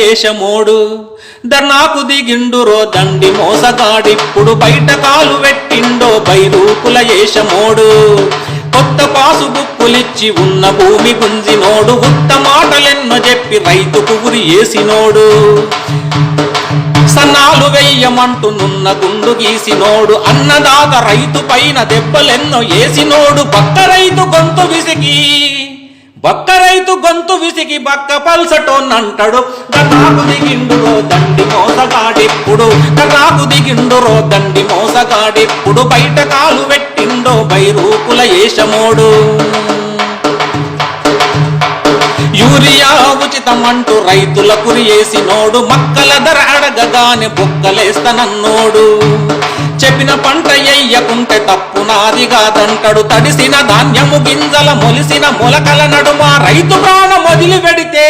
ఏషమోడు ధర్నాకు దిగిండురో దండి మోసగాడిప్పుడు బయట కాలు పెట్టిండో బైరూకుల ఏషమోడు కొత్త పాసు బుక్కులిచ్చి ఉన్న భూమి గుంజినోడు ఉత్త మాటలెన్నో చెప్పి రైతుకు ఉరి ఏసినోడు సన్నాలు వెయ్యమంటూ నున్న గుండు గీసినోడు అన్నదాత రైతు పైన దెబ్బలెన్నో ఏసినోడు బక్క రైతు గొంతు విసిగి బక్క పల్సటోన్నంటాడు ధర్నాకు దిగిండురో దండి మోసగాడిప్పుడు బయట కాలు పెట్టిండో బైరూకుల ఏషమోడు యూరియా ఉచితమంటూ రైతుల కురి ఏసినోడు మక్కల ధర అడగగానే బొక్కలేస్తనన్నోడు చెప్పిన పంట ఎయ్యకుంటే తప్పు నాది కాదంటాడు తడిసిన ధాన్యము గింజల మొలిసిన మొలకల నడుమ రైతు ప్రాణం వదిలి పెడితే